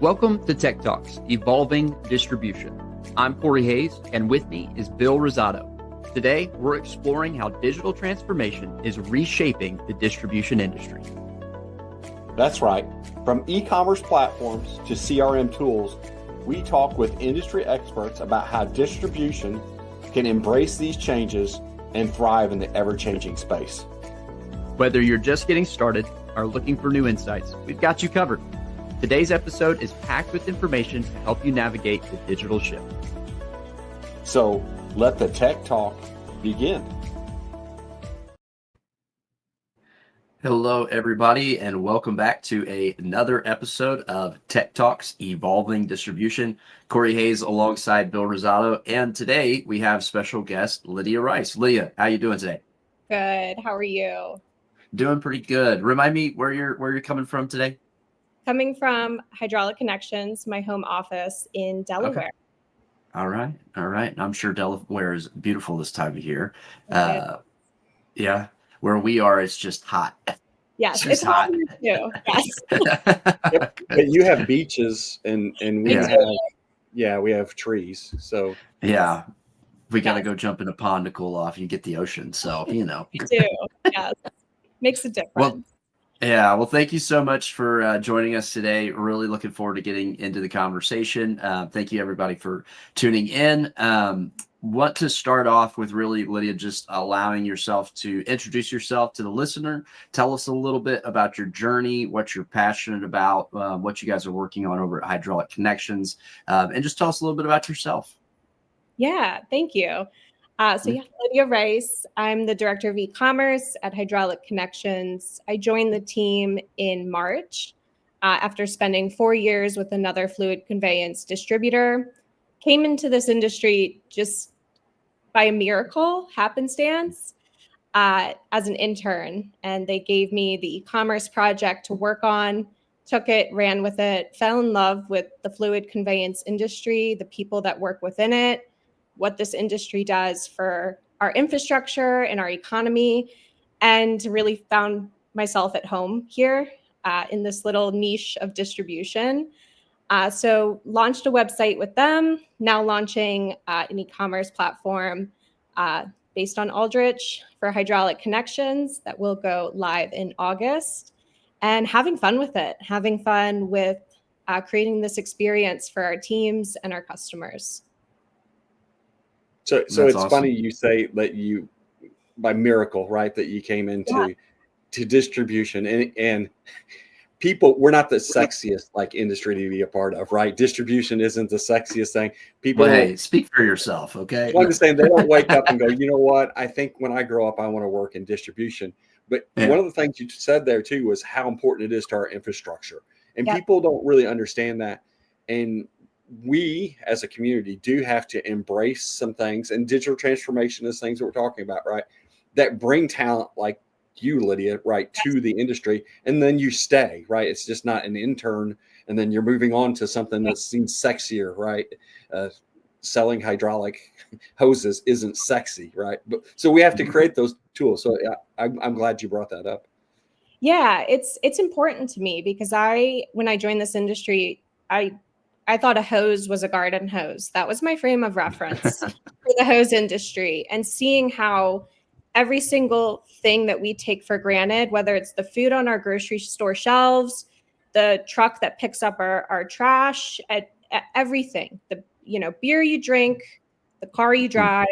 Welcome to Tech Talks, Evolving Distribution. I'm Corey Hayes, and with me is Bill Rosado. Today, we're exploring how digital transformation is reshaping the distribution industry. That's right. From e-commerce platforms to CRM tools, we talk with industry experts about how distribution can embrace these changes and thrive in the ever-changing space. Whether you're just getting started or looking for new insights, we've got you covered. Today's episode is packed with information to help you navigate the digital shift. So let the tech talk begin. Hello, everybody, and welcome back to another episode of Tech Talks Evolving Distribution. Corey Hayes alongside Bill Rosado, and today we have special guest Lydia Rice. Lydia, how you doing today? Good. How are you? Doing pretty good. Remind me where you're coming from today. Coming from Hydraulic Connections, my home office in Delaware. Okay. All right. I'm sure Delaware is beautiful this time of year. Yeah, where we are, it's just hot. Yes, it's hot here too. Yes. Yep. But you have beaches, and we have trees. So yeah, we got to go jump in a pond to cool off. You get the ocean, so We do. Yes, makes a difference. Well, thank you so much for joining us today. Really looking forward to getting into the conversation. Thank you, everybody, for tuning in. Want to start off with really, Lydia, just allowing yourself to introduce yourself to the listener. Tell us a little bit about your journey, what you're passionate about, what you guys are working on over at Hydraulic Connections, and just tell us a little bit about yourself. Yeah, thank you. Lydia Rice. I'm the Director of E-commerce at Hydraulic Connections. I joined the team in March after spending 4 years with another fluid conveyance distributor. Came into this industry just by a miracle, happenstance, as an intern. And they gave me the e-commerce project to work on, took it, ran with it, fell in love with the fluid conveyance industry, the people that work within it, what this industry does for our infrastructure and our economy, and really found myself at home here in this little niche of distribution. So launched a website with them, now launching an e-commerce platform based on Aldrich for Hydraulic Connections that will go live in August, and having fun with it, having fun with creating this experience for our teams and our customers. So it's awesome. funny you say that you, by miracle, right, that you came into to distribution, and people, we're not the sexiest like industry to be a part of, right? Distribution isn't the sexiest thing. People, hey, speak for yourself, okay? I'm just saying they don't wake up and go, you know what? I think when I grow up, I want to work in distribution. But one of the things you said there too was how important it is to our infrastructure, and people don't really understand that. And we as a community do have to embrace some things, and digital transformation is things that we're talking about, right? That bring talent like you, Lydia, right, to the industry, and then you stay, right? It's just not an intern and then you're moving on to something that seems sexier, right? Selling hydraulic hoses isn't sexy, right? But so we have to create those tools. So I'm glad you brought that up. Yeah, it's important to me because when I joined this industry, I thought a hose was a garden hose. That was my frame of reference for the hose industry, and seeing how every single thing that we take for granted, whether it's the food on our grocery store shelves, the truck that picks up our trash, at everything, the beer you drink, the car you drive,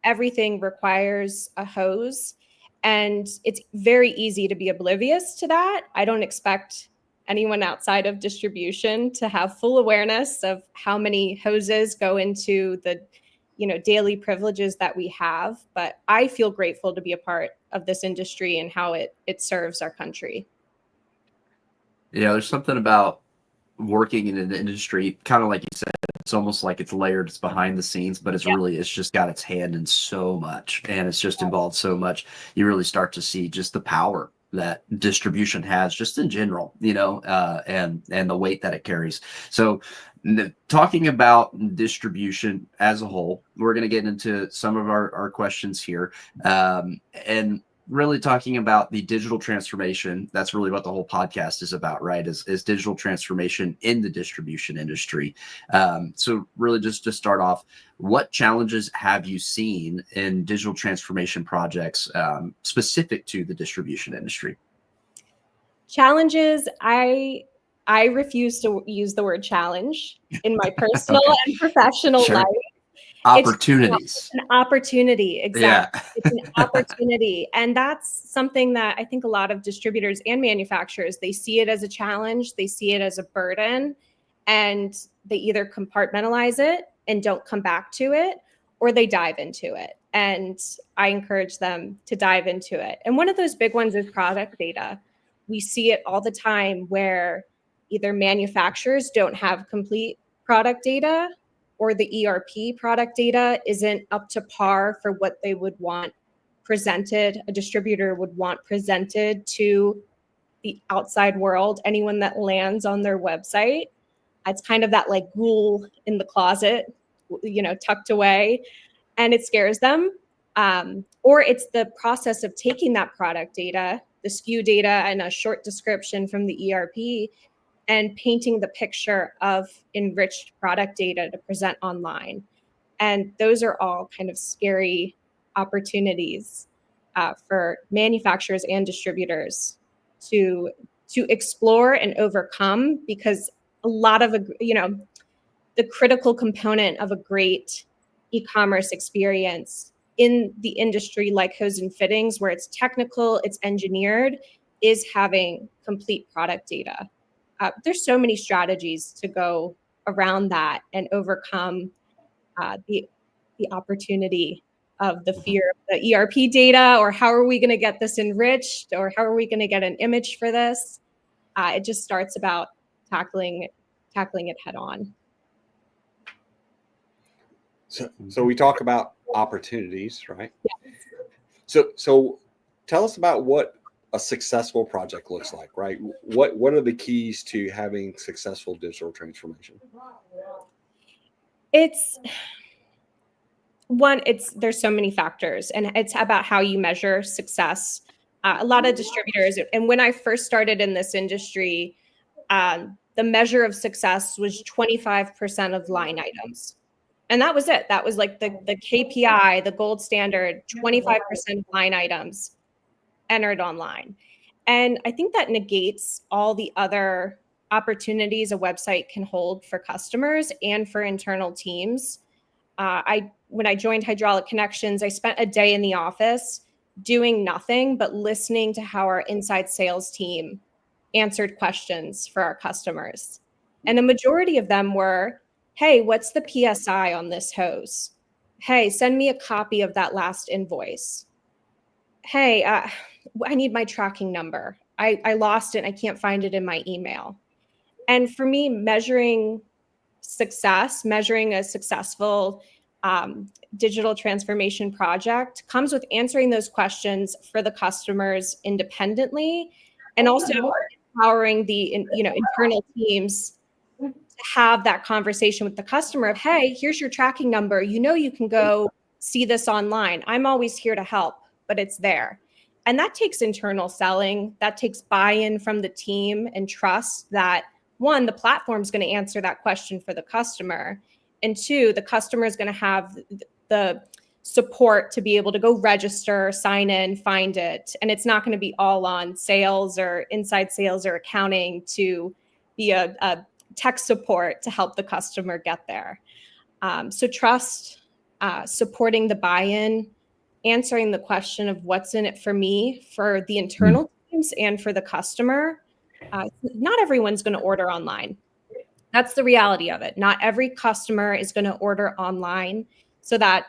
everything requires a hose. And it's very easy to be oblivious to that. I don't expect anyone outside of distribution to have full awareness of how many hoses go into the daily privileges that we have. But I feel grateful to be a part of this industry and how it serves our country. Yeah, there's something about working in an industry, kind of like you said, it's almost like it's layered, it's behind the scenes, but it's just got its hand in so much, and it's just involved so much. You really start to see just the power that distribution has just in general, and the weight that it carries. So talking about distribution as a whole, we're going to get into some of our questions here. And really talking about the digital transformation. That's really what the whole podcast is about, right? Is digital transformation in the distribution industry. So really just to start off, what challenges have you seen in digital transformation projects specific to the distribution industry? Challenges, I refuse to use the word challenge in my personal Okay. and professional Sure. life. Opportunities. It's an opportunity. Exactly. Yeah. It's an opportunity. And that's something that I think a lot of distributors and manufacturers, they see it as a challenge, they see it as a burden, and they either compartmentalize it and don't come back to it, or they dive into it. And I encourage them to dive into it. And one of those big ones is product data. We see it all the time where either manufacturers don't have complete product data, or the ERP product data isn't up to par for what they would want presented, a distributor would want presented to the outside world, anyone that lands on their website. It's kind of that like ghoul in the closet, tucked away, and it scares them. Or it's the process of taking that product data, the SKU data, and a short description from the ERP, and painting the picture of enriched product data to present online. And those are all kind of scary opportunities for manufacturers and distributors to explore and overcome, because a lot of the critical component of a great e-commerce experience in the industry like hose and fittings, where it's technical, it's engineered, is having complete product data. There's so many strategies to go around that and overcome the opportunity of the fear of the ERP data, or how are we going to get this enriched, or how are we going to get an image for this? It just starts about tackling it head on. So we talk about opportunities, right? Yeah. So tell us about what a successful project looks like, right? What are the keys to having successful digital transformation? There's so many factors, and it's about how you measure success. A lot of distributors, and when I first started in this industry, the measure of success was 25% of line items. And that was it. That was like the KPI, the gold standard, 25% line items entered online. And I think that negates all the other opportunities a website can hold for customers and for internal teams. When I joined Hydraulic Connections, I spent a day in the office doing nothing but listening to how our inside sales team answered questions for our customers. And a majority of them were, hey, what's the PSI on this hose? Hey, send me a copy of that last invoice. Hey, I need my tracking number. I lost it. I can't find it in my email. And for me, measuring a successful digital transformation project comes with answering those questions for the customers independently, and also empowering the internal teams to have that conversation with the customer of, hey, here's your tracking number. You can go see this online. I'm always here to help, but it's there. And that takes internal selling. That takes buy-in from the team and trust that, one, the platform is going to answer that question for the customer. And two, the customer is going to have the support to be able to go register, sign in, find it. And it's not going to be all on sales or inside sales or accounting to be a tech support to help the customer get there. So trust, supporting the buy-in, answering the question of what's in it for me, for the internal teams and for the customer. Not everyone's going to order online. That's the reality of it. Not every customer is going to order online. So that,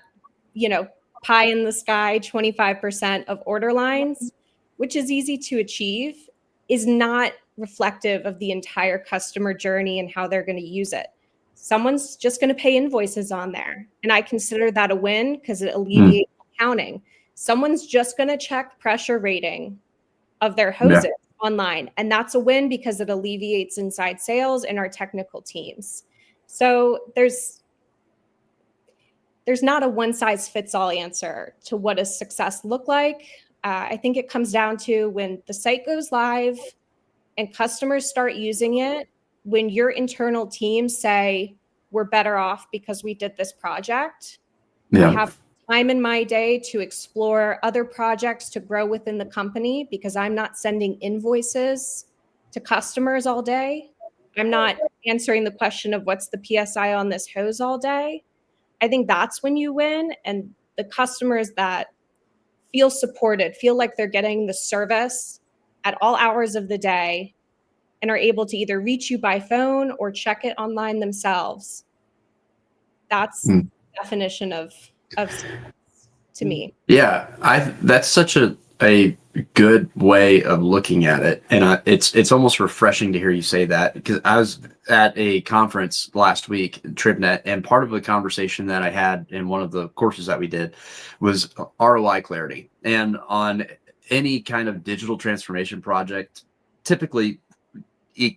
pie in the sky, 25% of order lines, which is easy to achieve, is not reflective of the entire customer journey and how they're going to use it. Someone's just going to pay invoices on there. And I consider that a win because it alleviates accounting. Someone's just going to check pressure rating of their hoses online. And that's a win because it alleviates inside sales and our technical teams. So there's not a one size fits all answer to what does success look like. I think it comes down to when the site goes live and customers start using it, when your internal teams say, we're better off because we did this project. I have time in my day to explore other projects to grow within the company because I'm not sending invoices to customers all day. I'm not answering the question of what's the PSI on this hose all day. I think that's when you win. And the customers that feel supported, feel like they're getting the service at all hours of the day and are able to either reach you by phone or check it online themselves. That's the definition of success to me. Yeah, that's such a good way of looking at it, and it's almost refreshing to hear you say that, because I was at a conference last week, TripNet, and part of the conversation that I had in one of the courses that we did was ROI clarity. And on any kind of digital transformation project, typically,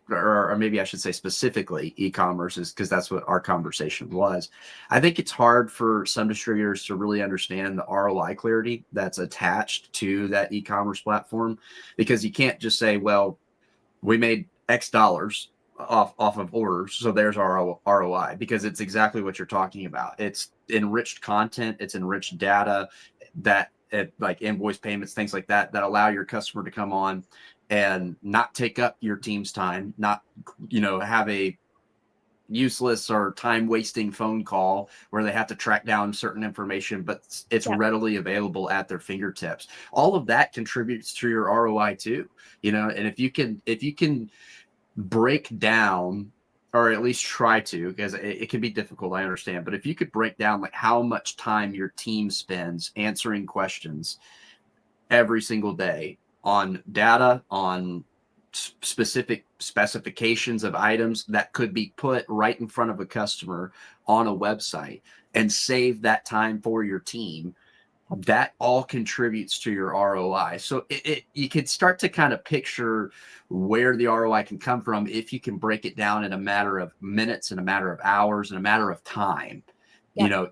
or maybe I should say specifically e-commerce, is because that's what our conversation was. I think it's hard for some distributors to really understand the ROI clarity that's attached to that e-commerce platform, because you can't just say, well, we made X dollars off of orders, so there's our ROI, because it's exactly what you're talking about. It's enriched content, it's enriched data, that like invoice payments, things like that allow your customer to come on and not take up your team's time, not, have a useless or time wasting phone call where they have to track down certain information, but it's readily available at their fingertips. All of that contributes to your ROI too, and if you can break down, or at least try to, because it can be difficult, I understand, but if you could break down like how much time your team spends answering questions every single day on data, on specific specifications of items that could be put right in front of a customer on a website, and save that time for your team, that all contributes to your ROI. So you can start to kind of picture where the ROI can come from if you can break it down in a matter of minutes, in a matter of hours, in a matter of time.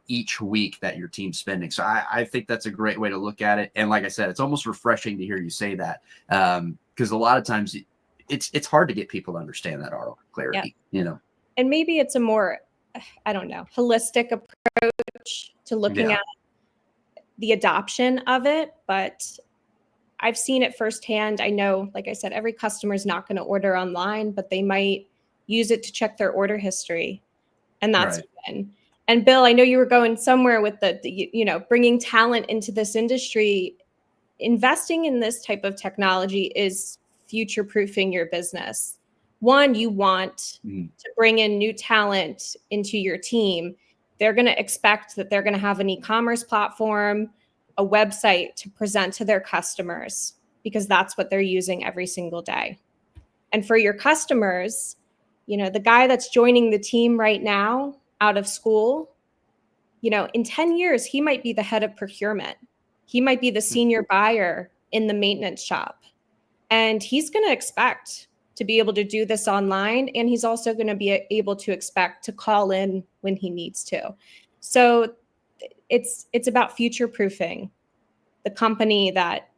Each week that your team's spending. So I think that's a great way to look at it. And like I said, it's almost refreshing to hear you say that, because a lot of times it's hard to get people to understand that ROI clarity, And maybe it's a more, holistic approach to looking at the adoption of it. But I've seen it firsthand. I know, like I said, every customer is not going to order online, but they might use it to check their order history. And that's fun. And Bill, I know you were going somewhere with the bringing talent into this industry. Investing in this type of technology is future-proofing your business. One, you want to bring in new talent into your team. They're going to expect that they're going to have an e-commerce platform, a website to present to their customers, because that's what they're using every single day. And for your customers, the guy that's joining the team right now out of school, in 10 years, he might be the head of procurement. He might be the senior buyer in the maintenance shop. And he's going to expect to be able to do this online. And he's also going to be able to expect to call in when he needs to. So it's about future-proofing the company that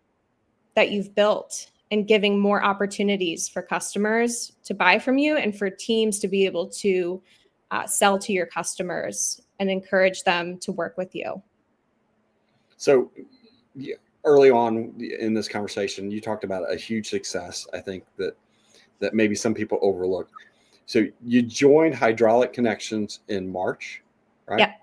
you've built, and giving more opportunities for customers to buy from you, and for teams to be able to sell to your customers and encourage them to work with you. So early on in this conversation, you talked about a huge success, I think, that maybe some people overlook. So you joined Hydraulic Connections in March, right? Yeah.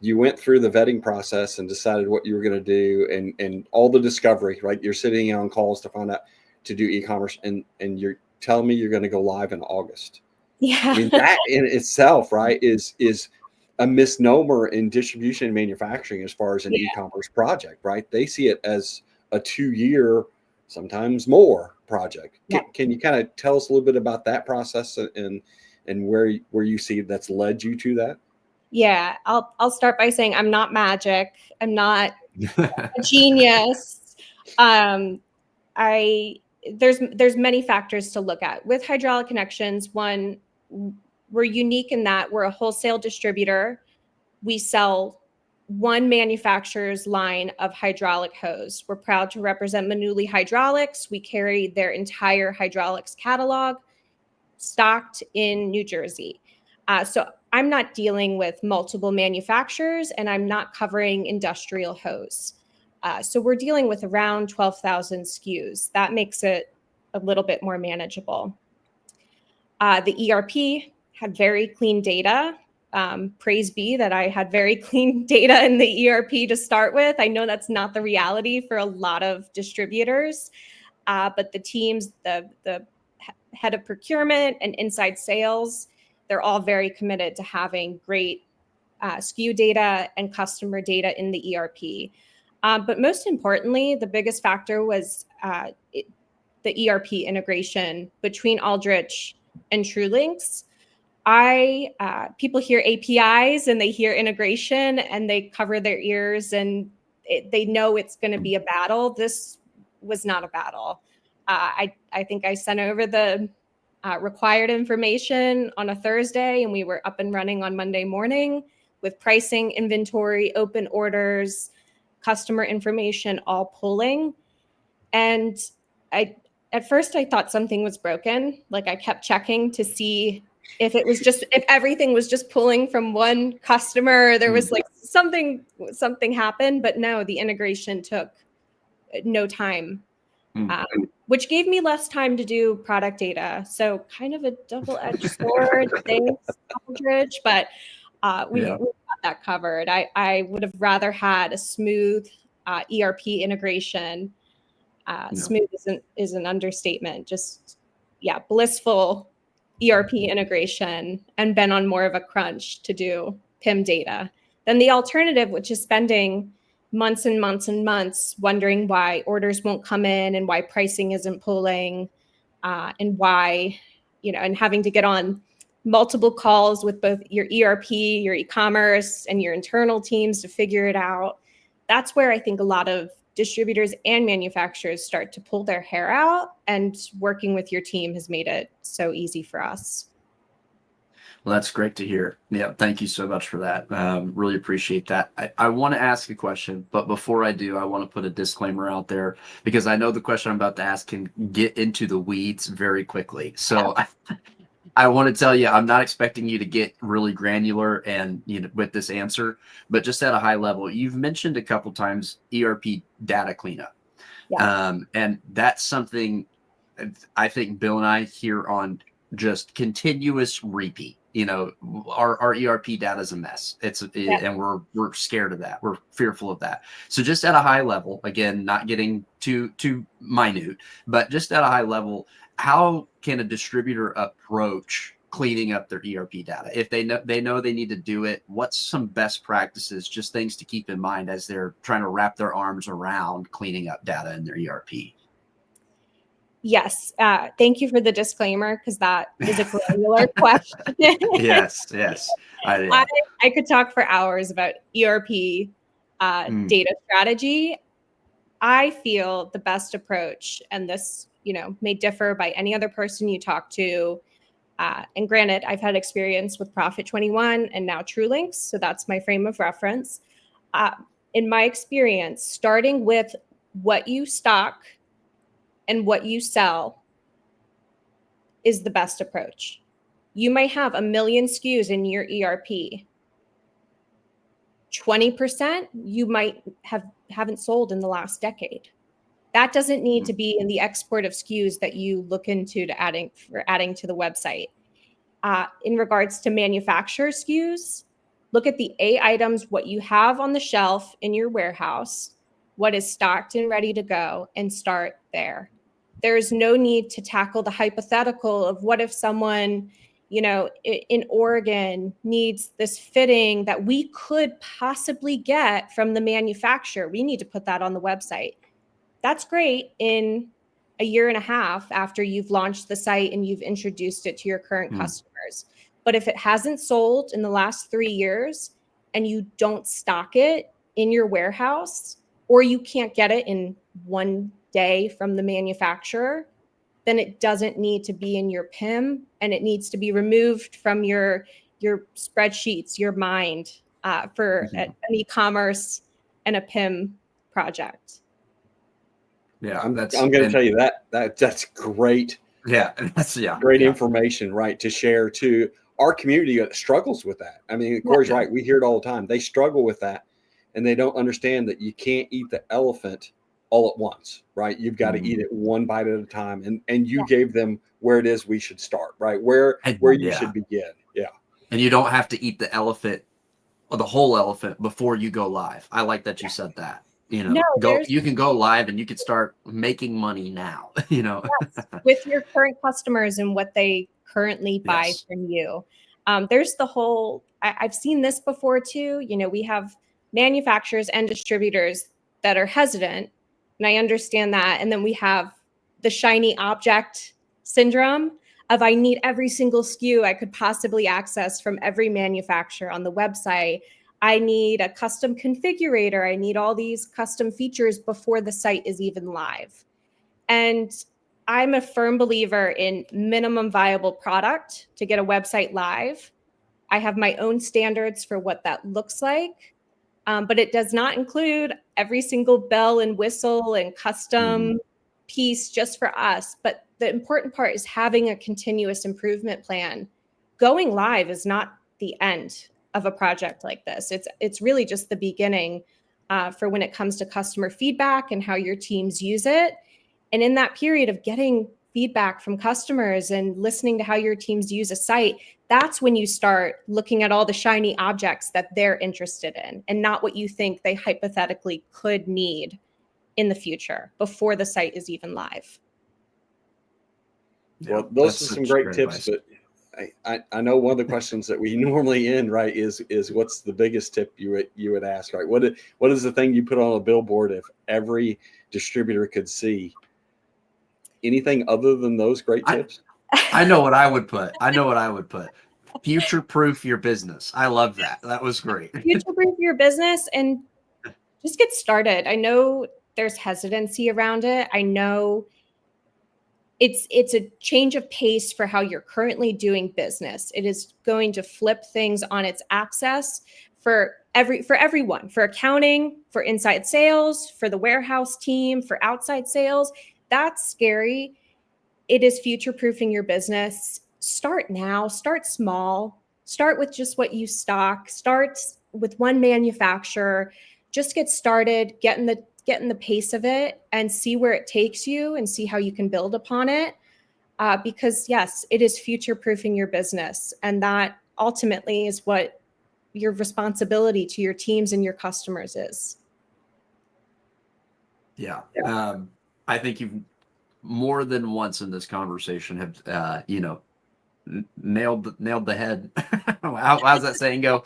You went through the vetting process and decided what you were going to do, and all the discovery, right? You're sitting on calls to find out to do e-commerce, and you're telling me you're going to go live in August. Yeah. I mean, that in itself, right, is a misnomer in distribution and manufacturing as far as an e-commerce project, right? They see it as a 2-year, sometimes more project. Can you kind of tell us a little bit about that process and where you see that's led you to that? Yeah, I'll start by saying I'm not magic. I'm not a genius. There's many factors to look at with Hydraulic Connections. One, we're unique in that we're a wholesale distributor. We sell one manufacturer's line of hydraulic hose. We're proud to represent Manuli Hydraulics. We carry their entire hydraulics catalog stocked in New Jersey. So I'm not dealing with multiple manufacturers, and I'm not covering industrial hose. So we're dealing with around 12,000 SKUs. That makes it a little bit more manageable. The ERP had very clean data. Praise be that I had very clean data in the ERP to start with. I know that's not the reality for a lot of distributors, but the teams, the head of procurement and inside sales, they're all very committed to having great SKU data and customer data in the ERP. But most importantly, the biggest factor was the ERP integration between Aldrich and TrueLinks. People hear APIs and they hear integration and they cover their ears and they know it's going to be a battle. This was not a battle. I think I sent over the required information on a Thursday and we were up and running on Monday morning with pricing, inventory, open orders, customer information all pulling. And at first I thought something was broken. Like I kept checking to see if everything was just pulling from one customer, there was like something happened, but no, the integration took no time, which gave me less time to do product data. So kind of a double-edged sword, thanks, Aldrich, but we got that covered. I would have rather had a smooth ERP integration. Smooth is an understatement. Just blissful ERP integration and been on more of a crunch to do PIM data than the alternative, which is spending months and months and months wondering why orders won't come in and why pricing isn't pulling, and why, and having to get on multiple calls with both your ERP, your e-commerce, and your internal teams to figure it out. That's where I think a lot of distributors and manufacturers start to pull their hair out, and working with your team has made it so easy for us. Well, that's great to hear. Yeah, thank you so much for that. Really appreciate that. I want to ask a question, but before I do, I want to put a disclaimer out there because I know the question I'm about to ask can get into the weeds very quickly. So I want to tell you, I'm not expecting you to get really granular and with this answer, but just at a high level, you've mentioned a couple times ERP data cleanup. Yeah. And that's something I think Bill and I hear on just continuous repeat. Our ERP data is a mess. And we're scared of that. We're fearful of that. So just at a high level, again, not getting too minute, but just at a high level, how can a distributor approach cleaning up their ERP data? If they know they need to do it, what's some best practices, just things to keep in mind as they're trying to wrap their arms around cleaning up data in their ERP? Yes. Thank you for the disclaimer, because that is a granular question. Yes. I could talk for hours about ERP data strategy. I feel the best approach, and this, may differ by any other person you talk to. And granted, I've had experience with Profit 21 and now TrueLinks, so that's my frame of reference. In my experience, starting with what you stock and what you sell is the best approach. You might have 1 million SKUs in your ERP. 20% you might haven't sold in the last decade. That doesn't need to be in the export of SKUs that you look into adding to the website. In regards to manufacturer SKUs, look at the A items, what you have on the shelf in your warehouse, what is stocked and ready to go, and start there. There's no need to tackle the hypothetical of what if someone, in Oregon needs this fitting that we could possibly get from the manufacturer. We need to put that on the website. That's great in a year and a half after you've launched the site and you've introduced it to your current customers. But if it hasn't sold in the last 3 years and you don't stock it in your warehouse, or you can't get it in 1 day from the manufacturer, then it doesn't need to be in your PIM, and it needs to be removed from your spreadsheets, your mind. for an e-commerce and a PIM project. Yeah, I'm going to tell you that's great. Yeah, great information, right, to share to our community that struggles with that. I mean, Corey's right. We hear it all the time. They struggle with that, and they don't understand that you can't eat the elephant all at once, right? You've got to eat it one bite at a time. And you gave them where it is we should start, right? Where you should begin. Yeah. And you don't have to eat the elephant or the whole elephant before you go live. I like that you said that. You know, you can go live and you can start making money now, you know, with your current customers and what they currently buy from you. There's the whole, I've seen this before too. You know, we have manufacturers and distributors that are hesitant, and I understand that. And then we have the shiny object syndrome of I need every single SKU I could possibly access from every manufacturer on the website. I need a custom configurator. I need all these custom features before the site is even live. And I'm a firm believer in minimum viable product to get a website live. I have my own standards for what that looks like, but it does not include every single bell and whistle and custom piece just for us. But the important part is having a continuous improvement plan. Going live is not the end of a project like this. It's really just the beginning for when it comes to customer feedback and how your teams use it. And in that period of getting feedback from customers and listening to how your teams use a site, that's when you start looking at all the shiny objects that they're interested in and not what you think they hypothetically could need in the future before the site is even live. Well, those are some great tips. But I know one of the questions that we normally end, right, is what's the biggest tip you would ask, right? What is the thing you put on a billboard if every distributor could see? Anything other than those great tips? I know what I would put. Future-proof your business. I love that. That was great. Future-proof your business and just get started. I know there's hesitancy around it. I know it's a change of pace for how you're currently doing business. It is going to flip things on its axis for everyone, for accounting, for inside sales, for the warehouse team, for outside sales. That's scary. It is future-proofing your business. Start now, start small, start with just what you stock, start with one manufacturer, just get started, get in the pace of it and see where it takes you and see how you can build upon it. Because yes, it is future-proofing your business. And that ultimately is what your responsibility to your teams and your customers is. Yeah. I think you've more than once in this conversation have, nailed the head. How's that saying go?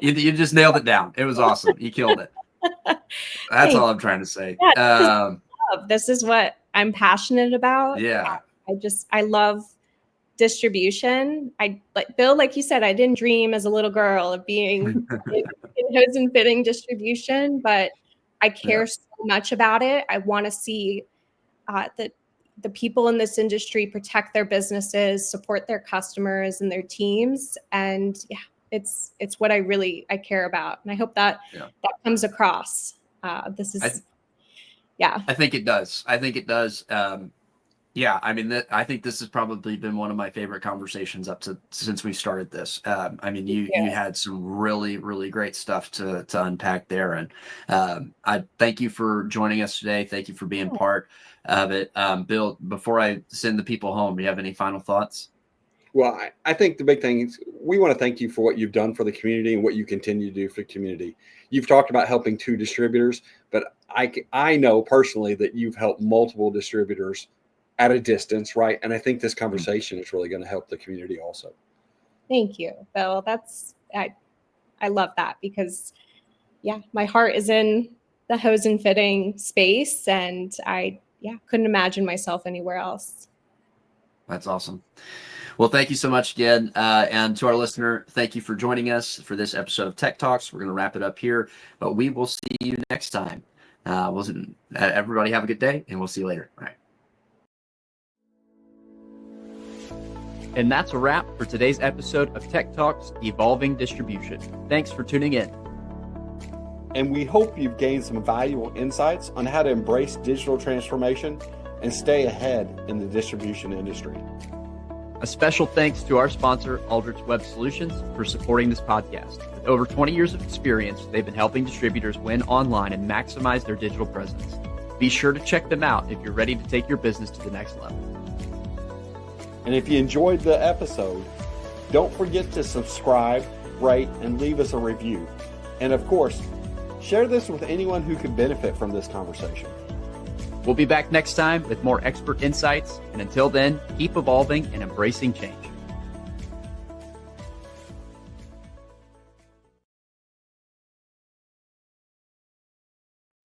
You just nailed it down. It was awesome. You killed it. That's all I'm trying to say. Yeah, this is what I'm passionate about. Yeah. I love distribution. Bill, like you said, I didn't dream as a little girl of being in hose and fitting distribution, but I care so much about it. I want to see that the people in this industry protect their businesses, support their customers and their teams. And it's what I care about. And I hope that comes across. I think it does. I mean, I think this has probably been one of my favorite conversations since we started this. I mean, you had some really, really great stuff to unpack there. And I thank you for joining us today. Thank you for being part of it. Bill, before I send the people home, do you have any final thoughts? Well, I think the big thing is we want to thank you for what you've done for the community and what you continue to do for the community. You've talked about helping 2 distributors, but I know personally that you've helped multiple distributors at a distance, right? And I think this conversation is really going to help the community also. Thank you, Bill. I love that because, my heart is in the hose and fitting space, and I couldn't imagine myself anywhere else. That's awesome. Well, thank you so much again. And to our listener, thank you for joining us for this episode of Tech Talks. We're going to wrap it up here, but we will see you next time. Everybody have a good day, and we'll see you later. All right. And that's a wrap for today's episode of Tech Talks Evolving Distribution. Thanks for tuning in. And we hope you've gained some valuable insights on how to embrace digital transformation and stay ahead in the distribution industry. A special thanks to our sponsor, Aldrich Web Solutions, for supporting this podcast. With over 20 years of experience, they've been helping distributors win online and maximize their digital presence. Be sure to check them out if you're ready to take your business to the next level. And if you enjoyed the episode, don't forget to subscribe, rate, and leave us a review. And of course, share this with anyone who could benefit from this conversation. We'll be back next time with more expert insights. And until then, keep evolving and embracing change.